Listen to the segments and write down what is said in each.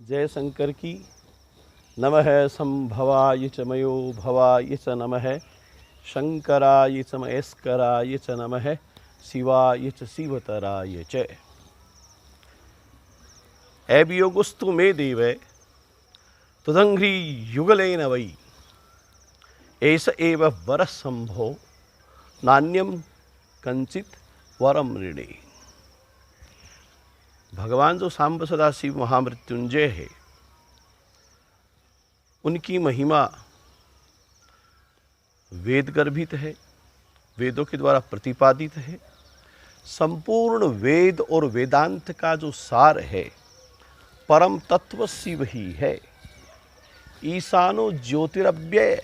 जय शंकर की। नमः संभवाय च मयो भवाय च नमः, शंकराय च महेश्वराय च नमः, शिवाय च शिवतराय च। अभियोगस्तु मे देव तुदंघ्रि युगलेन वै, एष एव वरः संभो नान्यम कंचित वरम ऋणे। भगवान जो सांब सदा शिव महामृत्युंजय है, उनकी महिमा वेद गर्भित है, वेदों के द्वारा प्रतिपादित है। संपूर्ण वेद और वेदांत का जो सार है, परम तत्व शिव ही है। ईशानो ज्योतिरव्यय,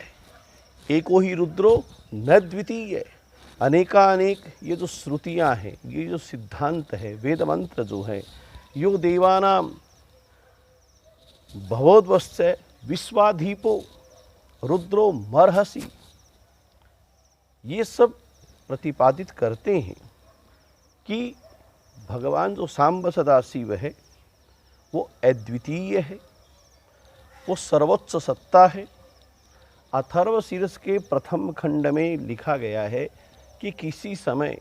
एको ही रुद्रो न द्वितीय। अनेकानेक ये जो श्रुतियां हैं, ये जो सिद्धांत है, वेद मंत्र जो है, यो देवानां भवोद्वस्य विश्वाधीपो रुद्रो मर्हसि, ये सब प्रतिपादित करते हैं कि भगवान जो सांब सदा शिव है वो अद्वितीय है, वो सर्वोच्च सत्ता है। अथर्वशीर्ष के प्रथम खंड में लिखा गया है कि किसी समय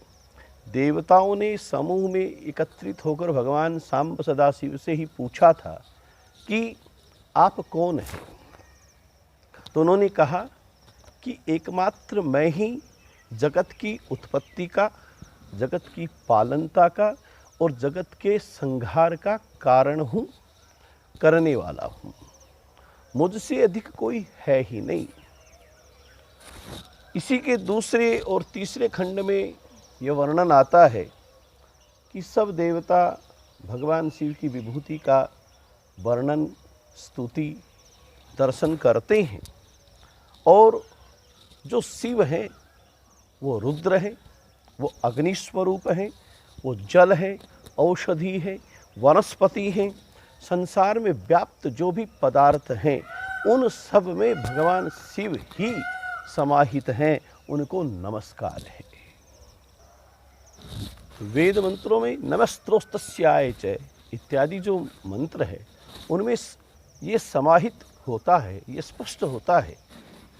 देवताओं ने समूह में एकत्रित होकर भगवान सांब सदा शिव से ही पूछा था कि आप कौन हैं। तो उन्होंने कहा कि एकमात्र मैं ही जगत की उत्पत्ति का, जगत की पालनता का और जगत के संहार का कारण हूँ, करने वाला हूँ। मुझसे अधिक कोई है ही नहीं। इसी के दूसरे और तीसरे खंड में यह वर्णन आता है कि सब देवता भगवान शिव की विभूति का वर्णन, स्तुति, दर्शन करते हैं। और जो शिव हैं वो रुद्र हैं, वो अग्नि स्वरूप हैं, वो जल है, औषधि है, वनस्पति हैं। संसार में व्याप्त जो भी पदार्थ हैं, उन सब में भगवान शिव ही समाहित हैं। उनको नमस्कार है। वेद मंत्रों में नमस्त्रोस्तस्याय च इत्यादि जो मंत्र है, उनमें ये समाहित होता है, ये स्पष्ट होता है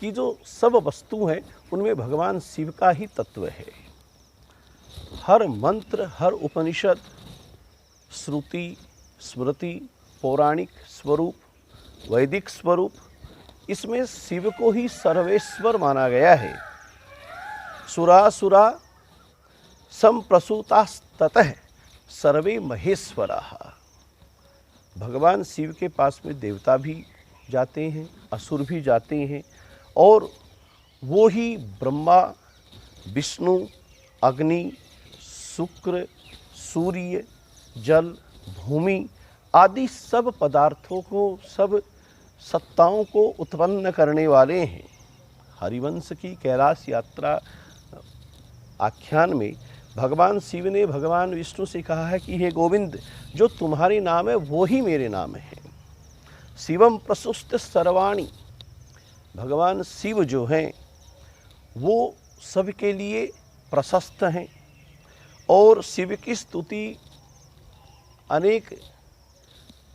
कि जो सब वस्तु हैं उनमें भगवान शिव का ही तत्व है। हर मंत्र, हर उपनिषद, श्रुति, स्मृति, पौराणिक स्वरूप, वैदिक स्वरूप, इसमें शिव को ही सर्वेश्वर माना गया है। सुरासुरा संप्रसूतास्ततः सर्वे महेश्वराः। भगवान शिव के पास में देवता भी जाते हैं, असुर भी जाते हैं, और वो ही ब्रह्मा, विष्णु, अग्नि, शुक्र, सूर्य, जल, भूमि आदि सब पदार्थों को, सब सत्ताओं को उत्पन्न करने वाले हैं। हरिवंश की कैलाश यात्रा आख्यान में भगवान शिव ने भगवान विष्णु से कहा है कि हे गोविंद, जो तुम्हारे नाम है वो ही मेरे नाम है। शिवम प्रसुस्त सर्वाणी, भगवान शिव जो हैं वो सबके लिए प्रशस्त हैं। और शिव की स्तुति अनेक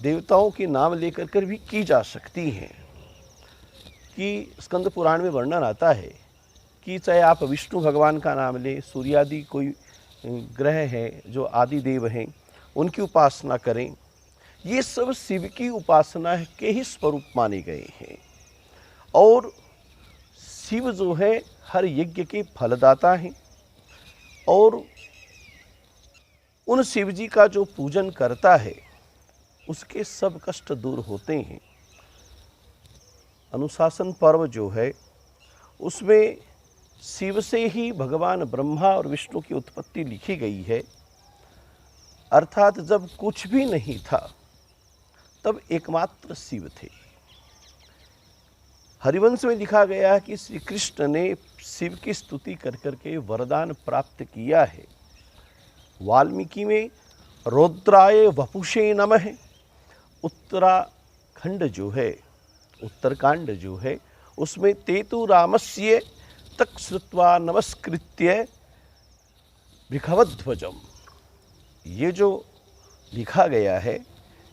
देवताओं के नाम लेकर कर भी की जा सकती है। कि स्कंद पुराण में वर्णन आता है कि चाहे आप विष्णु भगवान का नाम लें, सूर्यादि कोई ग्रह हैं जो आदि देव हैं, उनकी उपासना करें, ये सब शिव की उपासना के ही स्वरूप माने गए हैं। और शिव जो है हर यज्ञ के फलदाता हैं। और उन शिव जी का जो पूजन करता है उसके सब कष्ट दूर होते हैं। अनुशासन पर्व जो है उसमें शिव से ही भगवान ब्रह्मा और विष्णु की उत्पत्ति लिखी गई है। अर्थात जब कुछ भी नहीं था तब एकमात्र शिव थे। हरिवंश में लिखा गया है कि श्री कृष्ण ने शिव की स्तुति कर करके वरदान प्राप्त किया है। वाल्मीकि में रौद्राय वपुषे नमः, उत्तराखंड जो है, उत्तरकांड जो है, उसमें तेतु रामस्य तक श्रुत्वा नमस्कृत्य विखवध्वजम, ये जो लिखा गया है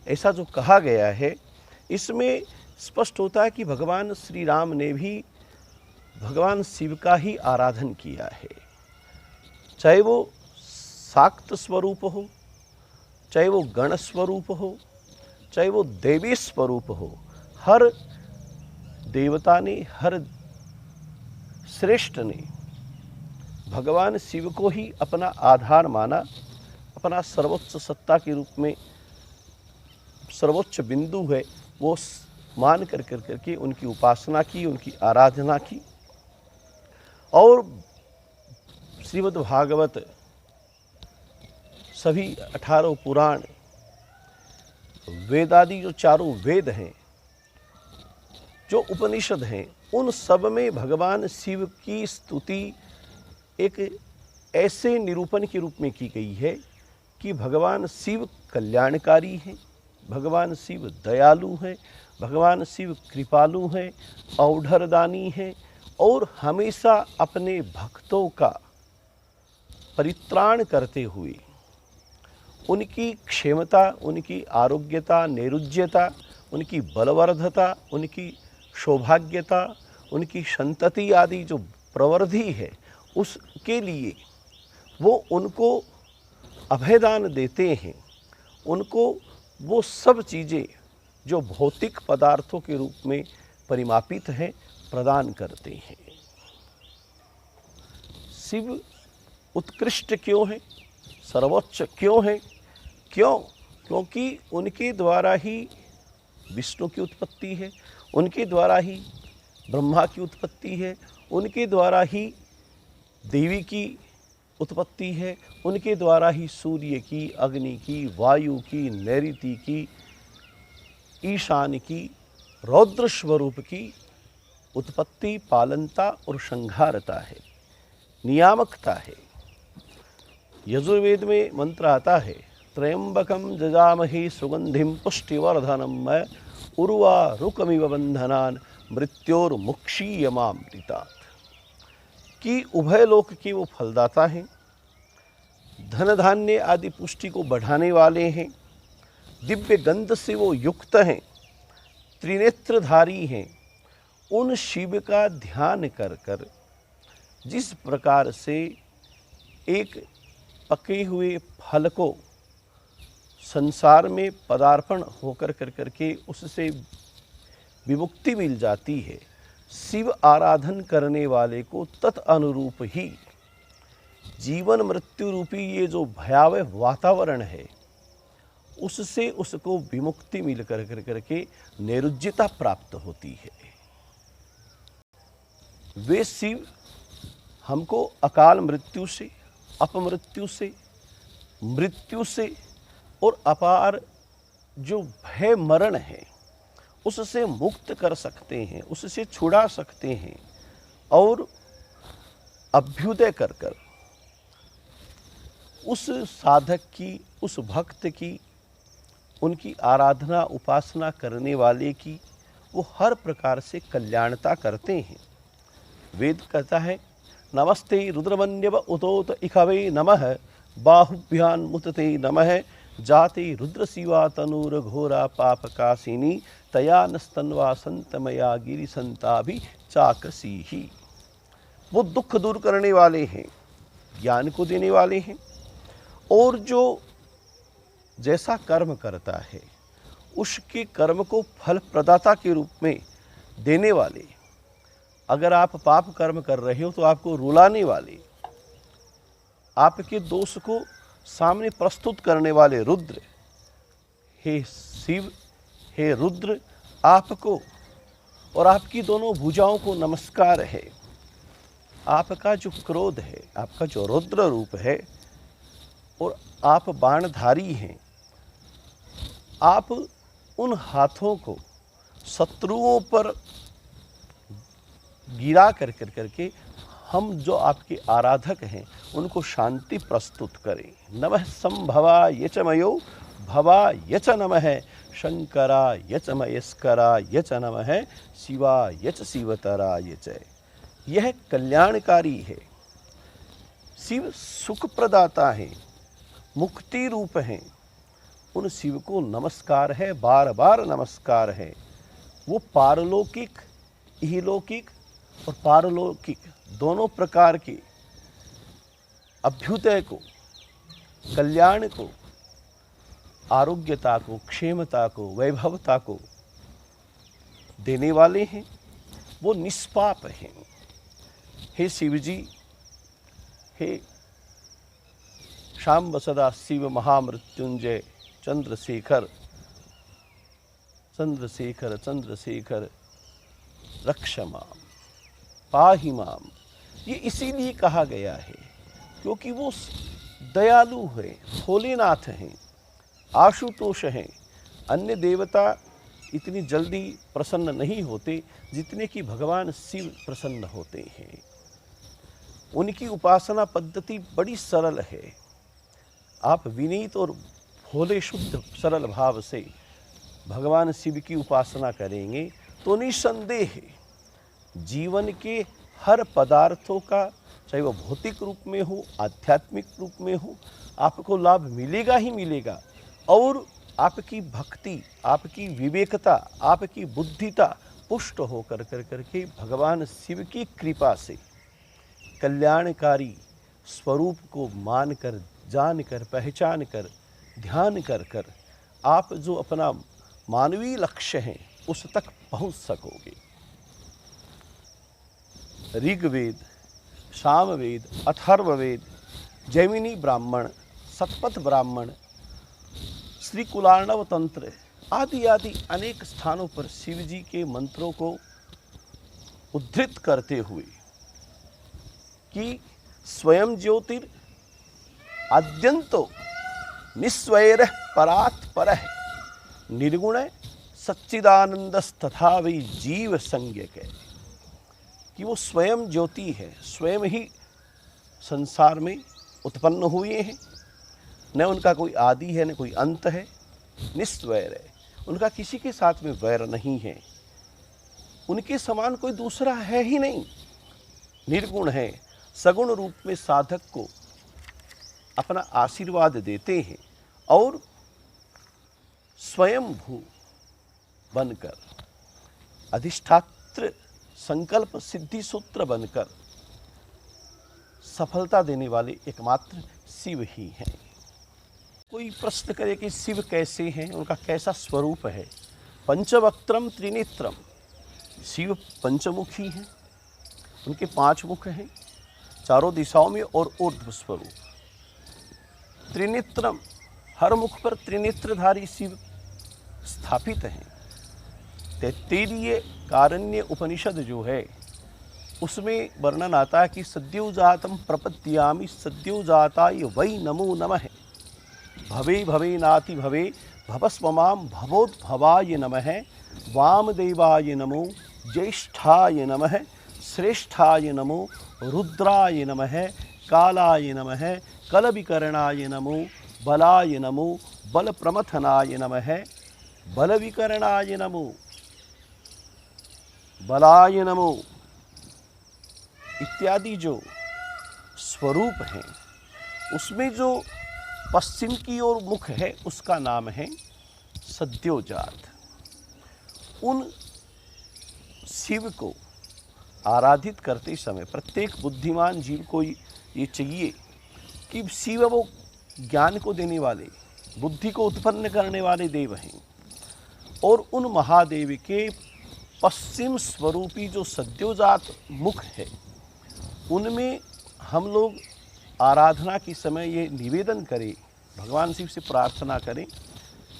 ऐसा जो कहा गया है, इसमें स्पष्ट होता है कि भगवान श्री राम ने भी भगवान शिव का ही आराधन किया है। चाहे वो शाक्त स्वरूप हो, चाहे वो गण स्वरूप हो, चाहे वो देवी स्वरूप हो, हर देवता ने, हर श्रेष्ठ ने भगवान शिव को ही अपना आधार माना, अपना सर्वोच्च सत्ता के रूप में सर्वोच्च बिंदु है वो मान कर करके उनकी उपासना की, उनकी आराधना की। और श्रीमद् भागवत, सभी 18 पुराण, वेदादि जो चारों वेद हैं, जो उपनिषद हैं, उन सब में भगवान शिव की स्तुति एक ऐसे निरूपण के रूप में की गई है कि भगवान शिव कल्याणकारी हैं, भगवान शिव दयालु हैं, भगवान शिव कृपालु हैं, औढ़रदानी हैं और हमेशा अपने भक्तों का परित्राण करते हुए उनकी क्षेमता, उनकी आरोग्यता, नैरुज्यता, उनकी बलवर्धता, उनकी सौभाग्यता, उनकी संतति आदि जो प्रवृद्धि है, उसके लिए वो उनको अभयदान देते हैं। उनको वो सब चीज़ें जो भौतिक पदार्थों के रूप में परिमापित हैं, प्रदान करते हैं। शिव उत्कृष्ट क्यों है, सर्वोच्च क्यों है? क्योंकि उनके द्वारा ही विष्णु की उत्पत्ति है, उनके द्वारा ही ब्रह्मा की उत्पत्ति है, उनके द्वारा ही देवी की उत्पत्ति है, उनके द्वारा ही सूर्य की, अग्नि की, वायु की, नैऋति की, ईशान की, रौद्र स्वरूप की उत्पत्ति, पालनता और संहारता है, नियामकता है। यजुर्वेद में मंत्र आता है, त्र्यंबकम जजामहे सुगंधिम पुष्टिवर्धनम उर्वारुकमिव बंधनान मृत्योर्मुक्षीयमामृतात्, कि उभय लोक के वो फलदाता हैं, धन धान्य आदि पुष्टि को बढ़ाने वाले हैं, दिव्य गंध से वो युक्त हैं, त्रिनेत्रधारी हैं। उन शिव का ध्यान कर कर जिस प्रकार से एक पके हुए फल को संसार में पदार्पण होकर करके उससे विमुक्ति मिल जाती है, शिव आराधन करने वाले को तदनुरूप ही जीवन मृत्यु रूपी ये जो भयावह वातावरण है, उससे उसको विमुक्ति मिल करके नैरुज्यता प्राप्त होती है। वे शिव हमको अकाल मृत्यु से, अपमृत्यु से, मृत्यु से और अपार जो भय मरण है उससे मुक्त कर सकते हैं, उससे छुड़ा सकते हैं और अभ्युदय कर कर उस साधक की, उस भक्त की, उनकी आराधना उपासना करने वाले की वो हर प्रकार से कल्याणता करते हैं। वेद कहता है, नमस्ते रुद्रमन्यव उतोत इखवे नमः बाहुभ्यान मुतते नमः जाते रुद्र शिवा तनूर घोरा पाप कासिनी तया नस्तन्वा संतमया गिरि संताभि चाकसी ही। वो दुख दूर करने वाले हैं, ज्ञान को देने वाले हैं और जो जैसा कर्म करता है उसके कर्म को फल प्रदाता के रूप में देने वाले। अगर आप पाप कर्म कर रहे हो तो आपको रुलाने वाले, आपके दोष को सामने प्रस्तुत करने वाले रुद्र, हे शिव, हे रुद्र, आपको और आपकी दोनों भुजाओं को नमस्कार है। आपका जो क्रोध है, आपका जो रुद्र रूप है और आप बाणधारी हैं, आप उन हाथों को शत्रुओं पर गिरा करके हम जो आपके आराधक हैं उनको शांति प्रस्तुत करें। नमः संभवा यच मयो भवा यच नमः शंकरा यच मयस्करा यच नमः शिवा यच शिवतरा यच। यह कल्याणकारी है। शिव सुख प्रदाता है, मुक्ति रूप हैं, उन शिव को नमस्कार है, बार बार नमस्कार है। वो पारलौकिक, इहलौकिक और पारलौकिक दोनों प्रकार के अभ्युदय को, कल्याण को, आरोग्यता को, क्षेमता को, वैभवता को देने वाले हैं। वो निष्पाप हैं। हे शिव जी, हे शाम्ब सदा शिव महामृत्युंजय चंद्रशेखर चंद्रशेखर चंद्रशेखर रक्ष माम पाहि माम। ये इसीलिए कहा गया है क्योंकि वो दयालु है, भोलेनाथ हैं, आशुतोष हैं। अन्य देवता इतनी जल्दी प्रसन्न नहीं होते जितने कि भगवान शिव प्रसन्न होते हैं। उनकी उपासना पद्धति बड़ी सरल है। आप विनीत और भोले शुद्ध सरल भाव से भगवान शिव की उपासना करेंगे तो निसंदेह जीवन के हर पदार्थों का, चाहे वो भौतिक रूप में हो, आध्यात्मिक रूप में हो, आपको लाभ मिलेगा ही मिलेगा। और आपकी भक्ति, आपकी विवेकता, आपकी बुद्धिता पुष्ट होकर करके भगवान शिव की कृपा से कल्याणकारी स्वरूप को मानकर, जानकर, पहचान कर, ध्यान कर आप जो अपना मानवीय लक्ष्य है उस तक पहुंच सकोगे। ऋग्वेद, सामवेद, अथर्ववेद, जैमिनी ब्राह्मण, शतपथ ब्राह्मण, श्री कुलार्णव तंत्र आदि आदि अनेक स्थानों पर शिव जी के मंत्रों को उद्धृत करते हुए कि स्वयं ज्योतिर आद्यंतो निस्वैर परात् परः निर्गुण सच्चिदानंदस्तथा वै जीव संज्ञक है। कि वो स्वयं ज्योति है, स्वयं ही संसार में उत्पन्न हुए हैं, न उनका कोई आदि है न कोई अंत है, निस्वैर है, उनका किसी के साथ में वैर नहीं है, उनके समान कोई दूसरा है ही नहीं, निर्गुण है, सगुण रूप में साधक को अपना आशीर्वाद देते हैं और स्वयं भू बनकर अधिष्ठात्र संकल्प सिद्धि सूत्र बनकर सफलता देने वाले एकमात्र शिव ही हैं। कोई प्रश्न करे कि शिव कैसे हैं, उनका कैसा स्वरूप है। पंचवक्त्रम त्रिनेत्रम, शिव पंचमुखी हैं, उनके 5 मुख हैं, चारों दिशाओं में और ऊर्ध्व स्वरूप। त्रिनेत्रम, हर मुख पर त्रिनेत्रधारी शिव स्थापित हैं। तैत्तिरीय कारण्य उपनिषद जो है उसमें वर्णन आता है कि सद्योजातम प्रपद्यामि सद्योजाताय वै नमो नमः, भवे भवे नाति भवे भवस्वमाम भवोद्भवाय नमः, वामदेवाय नमो, ज्येष्ठाय नमः, श्रेष्ठाय नमो, रुद्राय नमः, कालाय नमः, कलविकरणाय नमो, बलाय नमो, बलप्रमथनाय नमः, बलविकरणाय नमो, बलाय नमो इत्यादि जो स्वरूप हैं उसमें जो पश्चिम की ओर मुख है उसका नाम है सद्योजात। उन शिव को आराधित करते समय प्रत्येक बुद्धिमान जीव को ये चाहिए कि शिव वो ज्ञान को देने वाले, बुद्धि को उत्पन्न करने वाले देव हैं और उन महादेव के पश्चिम स्वरूपी जो सद्योजात मुख है उनमें हम लोग आराधना के समय ये निवेदन करें, भगवान शिव से प्रार्थना करें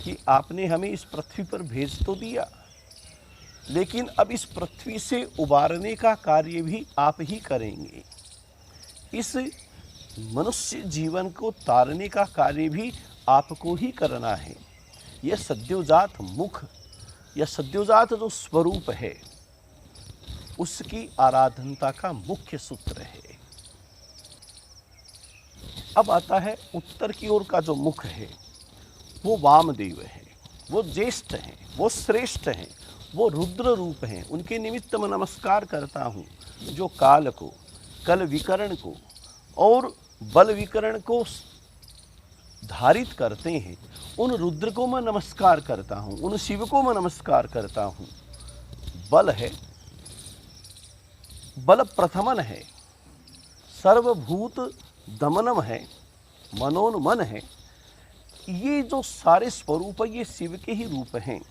कि आपने हमें इस पृथ्वी पर भेज तो दिया, लेकिन अब इस पृथ्वी से उबारने का कार्य भी आप ही करेंगे, इस मनुष्य जीवन को तारने का कार्य भी आपको ही करना है। यह सद्योजात मुख या सद्योजात जो स्वरूप है उसकी आराधनता का मुख्य सूत्र है। अब आता है उत्तर की ओर का जो मुख है वो वामदेव है, वो ज्येष्ठ हैं, वो श्रेष्ठ हैं, वो रुद्र रूप हैं। उनके निमित्त मैं नमस्कार करता हूँ जो काल को, कल विकरण को और बल विकरण को धारित करते हैं उन रुद्र को मैं नमस्कार करता हूँ, उन शिव को मैं नमस्कार करता हूँ। बल है, बल प्रथमन है, सर्वभूत दमनम है, मनोन्मन है। ये जो सारे स्वरूप है ये शिव के ही रूप हैं।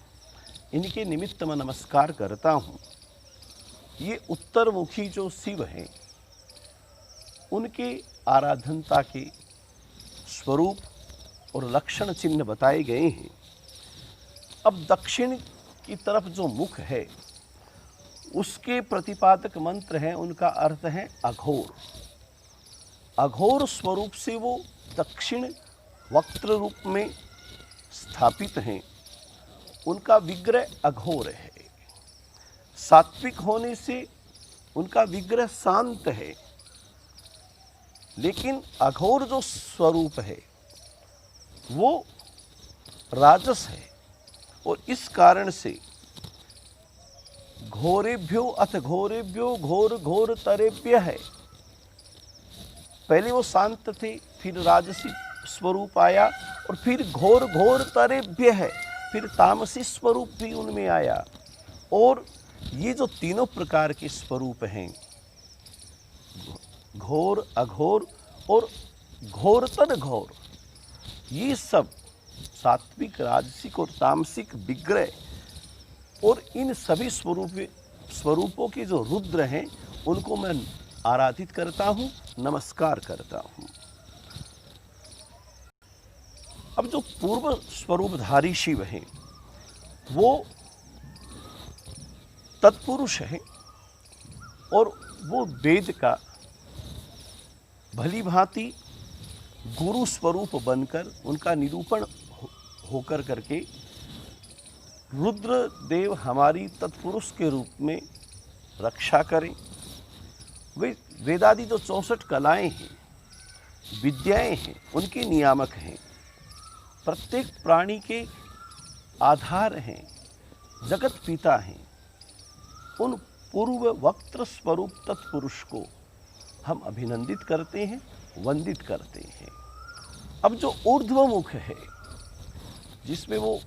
इनके निमित्त मैं नमस्कार करता हूँ। ये उत्तरमुखी जो शिव हैं उनके आराधनता के स्वरूप और लक्षण चिन्ह बताए गए हैं। अब दक्षिण की तरफ जो मुख है उसके प्रतिपादक मंत्र हैं, उनका अर्थ है अघोर। अघोर स्वरूप से वो दक्षिण वक्त्र रूप में स्थापित हैं। उनका विग्रह अघोर है। सात्विक होने से उनका विग्रह शांत है, लेकिन अघोर जो स्वरूप है वो राजस है। और इस कारण से घोरेभ्यो अथ घोरेभ्यो घोर घोर तरेभ्य है। पहले वो शांत थे, फिर राजसी स्वरूप आया और फिर घोर घोर तरेभ्य है, फिर तामसी स्वरूप भी उनमें आया। और ये जो तीनों प्रकार के स्वरूप हैं, घोर, अघोर और घोरतर घोर, ये सब सात्विक, राजसिक और तामसिक विग्रह और इन सभी स्वरूपों के जो रुद्र हैं उनको मैं आराधित करता हूँ, नमस्कार करता हूँ। अब जो पूर्व स्वरूपधारी शिव हैं वो तत्पुरुष हैं और वो वेद का भली भांति गुरु स्वरूप बनकर उनका निरूपण होकर करके रुद्र देव हमारी तत्पुरुष के रूप में रक्षा करें। वे वेदादि जो 64 कलाएं हैं, विद्याएं हैं, उनके नियामक हैं। प्रत्येक प्राणी के आधार हैं, जगत पिता हैं। उन पूर्व वक्त्र स्वरूप तत्पुरुष को हम अभिनंदित करते हैं, वंदित करते हैं। अब जो ऊर्ध्वमुख है, जिसमें वो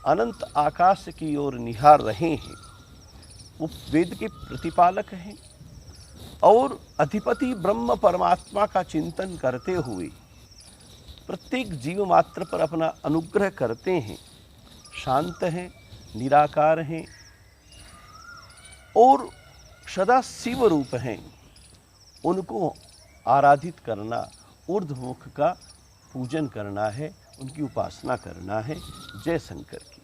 अनंत आकाश की ओर निहार रहे हैं, वो वेद के प्रतिपालक हैं और अधिपति ब्रह्म परमात्मा का चिंतन करते हुए प्रत्येक जीव मात्र पर अपना अनुग्रह करते हैं। शांत हैं, निराकार हैं और सदा शिव रूप हैं। उनको आराधित करना, ऊर्ध्वमुख का पूजन करना है, उनकी उपासना करना है। जय शंकर की।